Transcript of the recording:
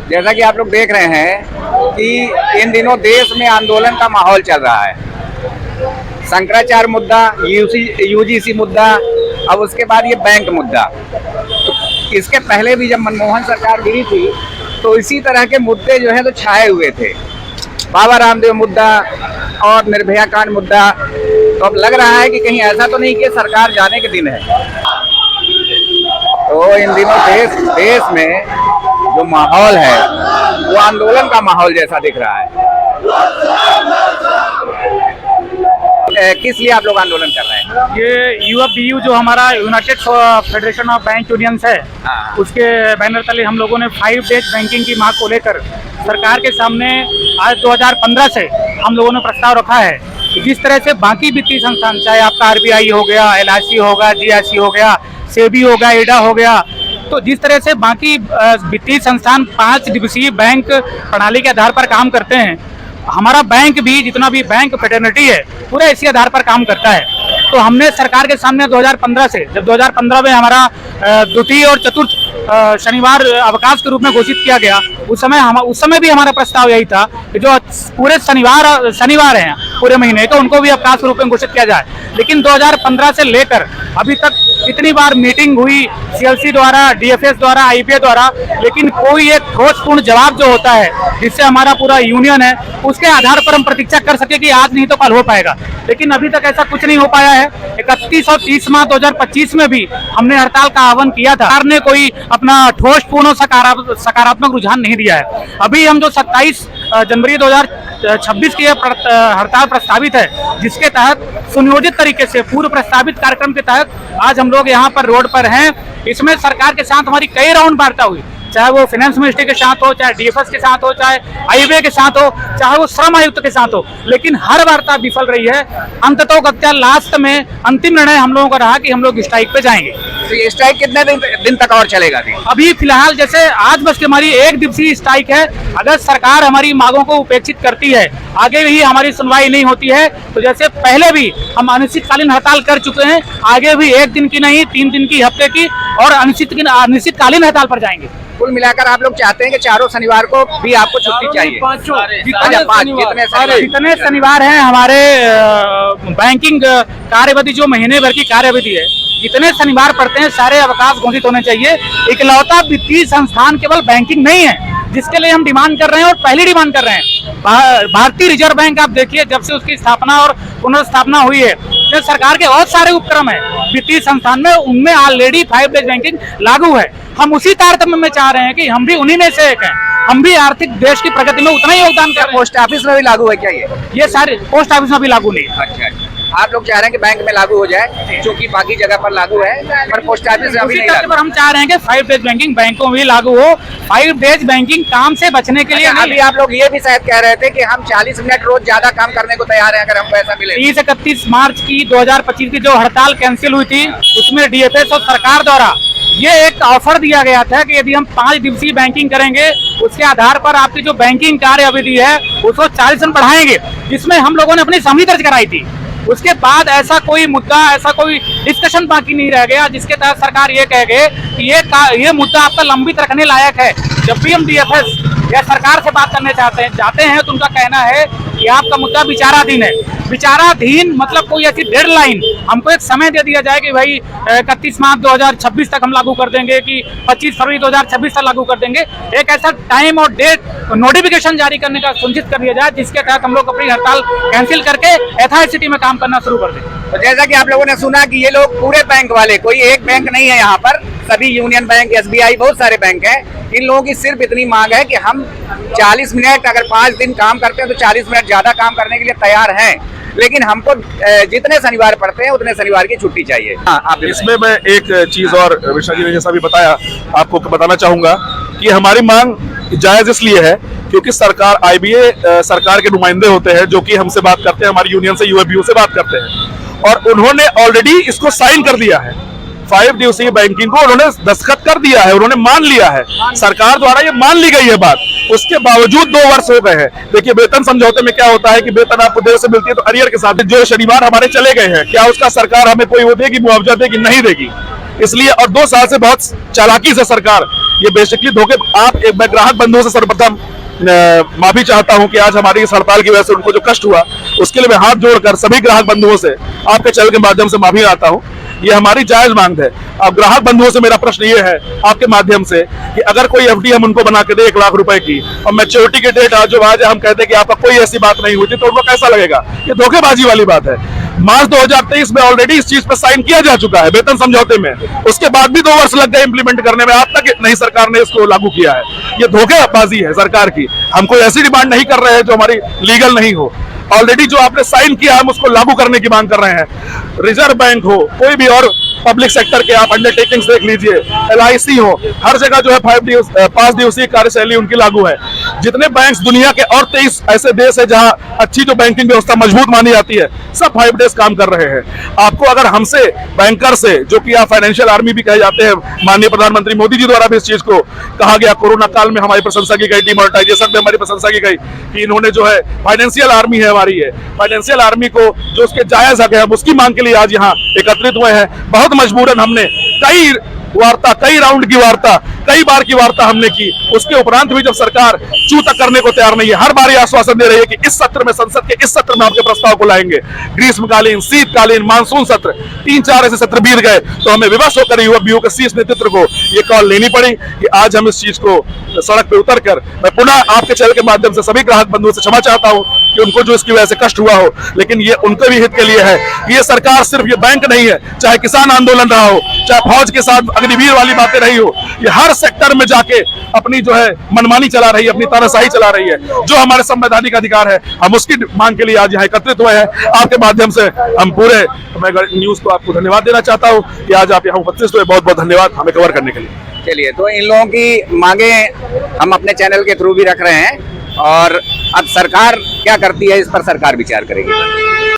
जैसा कि आप लोग देख रहे हैं कि इन दिनों देश में आंदोलन का माहौल चल रहा है। शंकराचार्य मुद्दा, यूजीसी मुद्दा, अब उसके बाद ये बैंक मुद्दा। तो इसके पहले भी जब मनमोहन सरकार गिरी थी तो इसी तरह के मुद्दे जो है तो छाए हुए थे। बाबा रामदेव मुद्दा और निर्भया कांड मुद्दा। तो अब लग रहा है कि कहीं ऐसा तो नहीं कि सरकार जाने के दिन है। तो इन दिनों देश में जो माहौल है वो आंदोलन का माहौल जैसा दिख रहा है। किस लिए आप लोग आंदोलन कर रहे हैं? ये यूएफबीयू जो हमारा United federation of bank unions है, उसके बैनर तले हम लोगों ने 5 डेज बैंकिंग की मांग को लेकर सरकार के सामने आज 2015 से हम लोगों ने प्रस्ताव रखा है कि जिस तरह से बाकी वित्तीय संस्थान, चाहे आपका आरबीआई हो गया, एलआईसी होगा, जीआईसी हो गया, सेबी होगा, एडा हो गया, तो जिस तरह से बाकी वित्तीय संस्थान 5 दिवसीय बैंक प्रणाली के आधार पर काम करते हैं, हमारा बैंक भी, जितना भी बैंक फेटर्निटी है, पूरे इसी आधार पर काम करता है। तो हमने सरकार के सामने 2015 से, जब 2015 में हमारा द्वितीय और चतुर्थ शनिवार अवकाश के रूप में घोषित किया गया, उस समय भी हमारा प्रस्ताव यही था कि जो पूरे शनिवार हैं पूरे महीने, तो उनको भी अवकाश के रूप में घोषित किया जाए। लेकिन 2015 से लेकर अभी तक इतनी बार मीटिंग हुई सीएलसी द्वारा, डीएफएस द्वारा, आईपीए द्वारा, लेकिन कोई एक ठोसपूर्ण जवाब जो होता है जिससे हमारा पूरा यूनियन है उसके आधार पर हम प्रतीक्षा कर सके कि आज नहीं तो कल हो पाएगा, लेकिन अभी तक ऐसा कुछ नहीं हो पाया है। 31 और 30 मार्च 2025 में भी हमने हड़ताल का आह्वान किया था, सरकार ने कोई अपना ठोसपूर्ण सकारात्मक रुझान नहीं दिया है। अभी हम जो 27 जनवरी 2026 की हड़ताल प्रस्तावित है, जिसके तहत सुनियोजित तरीके से पूर्व प्रस्तावित कार्यक्रम के तहत आज हम लोग यहाँ पर रोड पर हैं। इसमें सरकार के साथ हमारी कई राउंड वार्ता हुई, चाहे वो फाइनेंस मिनिस्ट्री के साथ हो, चाहे डीएफएस के साथ हो, चाहे आईबीए के साथ हो, चाहे वो श्रम आयुक्त के साथ हो, लेकिन हर वार्ता विफल रही है। अंततः लास्ट में अंतिम निर्णय हम लोगों का रहा कि हम लोग स्ट्राइक पे जाएंगे। तो ये स्ट्राइक कितने दिन तक और चलेगा? अभी फिलहाल जैसे आज बस हमारी 1 दिवसीय स्ट्राइक है। अगर सरकार हमारी मांगों को उपेक्षित करती है, आगे भी हमारी सुनवाई नहीं होती है, तो जैसे पहले भी हम अनिश्चितकालीन हड़ताल कर चुके हैं, आगे भी 1 दिन की नहीं, 3 दिन की, हफ्ते की और अनिश्चितकालीन हड़ताल पर जाएंगे। कुल मिलाकर आप लोग चाहते हैं कि चारों शनिवार को भी आपको छुट्टी चाहिए? जितने शनिवार हैं हमारे बैंकिंग कार्यविधि, जो महीने भर की कार्यविधि है, जितने शनिवार पड़ते हैं सारे अवकाश घोषित होने चाहिए। इकलौता वित्तीय संस्थान केवल बैंकिंग नहीं है जिसके लिए हम डिमांड कर रहे हैं, और पहली डिमांड कर रहे हैं। भारतीय रिजर्व बैंक आप देखिए, जब से उसकी स्थापना और पुनर्स्थापना हुई है, तो सरकार के बहुत सारे उपक्रम है वित्तीय संस्थान में, उनमें ऑलरेडी 5 डेज बैंकिंग लागू है। हम उसी तारतम्य में चाह रहे हैं कि हम भी उन्हीं में से एक हैं, हम भी आर्थिक देश की प्रगति में उतना ही योगदान कर रहे हैं। पोस्ट ऑफिस में भी लागू है क्या ये सारे पोस्ट ऑफिस में भी लागू नहीं है। अच्छा, आप लोग चाह रहे हैं कि बैंक में लागू हो जाए, क्योंकि बाकी जगह पर लागू है, पर पोस्ट ऑफिस में अभी नहीं लागू। पर हम चाह रहे हैं कि 5 डेज बैंकिंग बैंकों में भी लागू हो। 5 डेज बैंकिंग काम से बचने के लिए अभी आप लोग ये भी शायद कह रहे थे कि हम 40 मिनट रोज ज्यादा काम करने को तैयार हैं अगर हमको ऐसा मिले। 30-31 मार्च की 2025 की जो हड़ताल कैंसिल हुई थी, उसमें डीएफएस और सरकार द्वारा ये एक ऑफर दिया गया था कि यदि हम 5 दिवसीय बैंकिंग करेंगे, उसके आधार पर आपकी जो बैंकिंग कार्य अवधि है उसको 40 दिन बढ़ाएंगे, जिसमें हम लोगों ने अपनी सहमति दर्ज कराई थी। उसके बाद ऐसा कोई मुद्दा, ऐसा कोई डिस्कशन बाकी नहीं रह गया जिसके तहत सरकार ये कह गए कि ये मुद्दा आपका लंबित रखने लायक है। जब भी हम डीएफएस या सरकार से बात करने जाते हैं तो उनका कहना है कि आपका मुद्दा विचाराधीन है। विचाराधीन मतलब कोई ऐसी डेडलाइन, हमको एक समय दे दिया जाए कि भाई 31 मार्च 2026 तक हम लागू कर देंगे, कि 25 फरवरी 2026 तक लागू कर देंगे। एक ऐसा टाइम और डेट नोटिफिकेशन जारी करने का सुनिश्चित कर दिया जाए जिसके तहत हम लोग अपनी हड़ताल कैंसिल करके यथास्थिति में काम करना शुरू कर दें। तो जैसा कि आप लोगों ने सुना कि ये लोग पूरे बैंक वाले, कोई एक बैंक नहीं है यहाँ पर, सभी यूनियन बैंक, एसबीआई, बहुत सारे बैंक हैं। इन लोगों की सिर्फ इतनी मांग है कि हम 40 मिनट, अगर 5 दिन काम करते हैं तो 40 मिनट ज्यादा काम करने के लिए तैयार हैं, लेकिन हमको जितने शनिवार पड़ते हैं उतने शनिवार की छुट्टी चाहिए। हाँ, आप इसमें मैं एक चीज और विष्णा जी ने जैसा भी बताया, आपको बताना चाहूंगा कि हमारी मांग जायज इसलिए है क्योंकि सरकार, आईबीए सरकार के नुमाइंदे होते हैं जो कि हमसे बात करते हैं, हमारी यूनियन से, यूएफबीयू से बात करते हैं, और उन्होंने ऑलरेडी इसको साइन कर दिया है। 5 दिवसीय बैंकिंग को उन्होंने दस्तखत कर दिया है, उन्होंने मान लिया है, सरकार द्वारा ये मान ली गई है बात। उसके बावजूद 2 वर्ष हो गए हैं। देखिए, वेतन समझौते में क्या होता है कि वेतन आपको देर से मिलती है तो अरियर के साथ जो शनिवार हमारे चले गए हैं, क्या उसका सरकार हमें कोई वो देगी, मुआवजा देगी? नहीं देगी। इसलिए और 2 साल से बहुत चालाकी से सरकार ये बेसिकली धोखे। आप एक मैं ग्राहक बंधुओं से सर्वप्रथम माफी चाहता हूं कि आज हमारी इस हड़ताल की वजह से उनको जो कष्ट हुआ, उसके लिए मैं हाथ जोड़कर सभी ग्राहक बंधुओं से आपके चैनल के माध्यम से माफी चाहता हूं। ये हमारी जायज मांग है। अब ग्राहक बंधुओं से मेरा प्रश्न ये है आपके माध्यम से कि अगर कोई एफडी हम उनको बना के दे 1 लाख रुपए की और मैच्योरिटी की डेट आज हम कहते हैं कि आपका कोई ऐसी बात नहीं हुई थी, तो उनको कैसा लगेगा? ये धोखेबाजी वाली बात है। मार्च 2023 में ऑलरेडी इस चीज पर साइन किया जा चुका है वेतन समझौते में, उसके बाद भी 2 वर्ष लग गए इंप्लीमेंट करने में, आज तक नहीं सरकार ने इसको लागू किया है। ये धोखेबाजी है सरकार की। हम कोई ऐसी डिमांड नहीं कर रहे हैं जो हमारी लीगल नहीं हो। ऑलरेडी जो आपने साइन किया हम उसको लागू करने की मांग कर रहे हैं। रिजर्व बैंक हो, कोई भी और पब्लिक सेक्टर के आप अंडरटेकिंग्स देख लीजिए, LIC हो, हर जगह जो है 5 दिवसीय कार्यशैली उनकी लागू है। जितने बैंक्स दुनिया के और 23 ऐसे देश है जहां अच्छी जो बैंकिंग व्यवस्था मजबूत मानी जाती है, सब 5 डेज काम कर रहे हैं। आपको अगर हमसे बैंकर से, जो कि आप फाइनेंशियल आर्मी भी कहे जाते हैं, माननीय प्रधानमंत्री मोदी जी द्वारा भी इस चीज को कहा गया, कोरोना काल में हमारी प्रशंसा की गई, डिमोनेटाइजेशन में हमारी प्रशंसा की गई कि इन्होंने जो है फाइनेंशियल आर्मी है हमारी, है फाइनेंशियल आर्मी को जो उसके जायज हक है, हम उसकी मांग के लिए आज यहाँ एकत्रित हुए हैं। बहुत मजबूरन हमने कई वार्ता, कई राउंड की वार्ता, कई बार की वार्ता हमने की, उसके उपरांत भी जब सरकार चू तक करने को तैयार नहीं है, हर बार आश्वासन दे रही है कि इस सत्र में, संसद के इस सत्र में आपके प्रस्ताव को लाएंगे। ग्रीष्मकालीन, शीतकालीन, मानसून सत्र, 3-4 ऐसे सत्र बीत गए, तो हमें विवश होकर युवा के शीर्ष नेतृत्व को ये कॉल लेनी पड़ी कि आज हम इस चीज को सड़क पे उतर कर, मैं पुनः आपके चैनल के माध्यम से सभी ग्राहक बंधुओं से क्षमा चाहता हूं कि उनको जो इसकी वजह से कष्ट हुआ हो, लेकिन ये उनके भी हित के लिए है। ये सरकार सिर्फ ये बैंक नहीं है, चाहे किसान आंदोलन रहा हो, चाहे फौज के साथ अग्निवीर वाली बातें रही हो, ये हर सेक्टर में जाके अपनी जो है मनमानी चला रही है, अपनी तानाशाही चला रही है। जो हमारे संवैधानिक अधिकार है, हम उसकी मांग के लिए आज यहाँ एकत्रित हुए हैं। आपके माध्यम से हम पूरे न्यूज को आपको धन्यवाद देना चाहता हूँ कि आज आप यहाँ उपस्थित हुए। बहुत बहुत धन्यवाद हमें कवर करने के लिए। चलिए, तो इन लोगों की मांगे हम अपने चैनल के थ्रू भी रख रहे हैं, और अब सरकार क्या करती है इस पर सरकार विचार करेगी।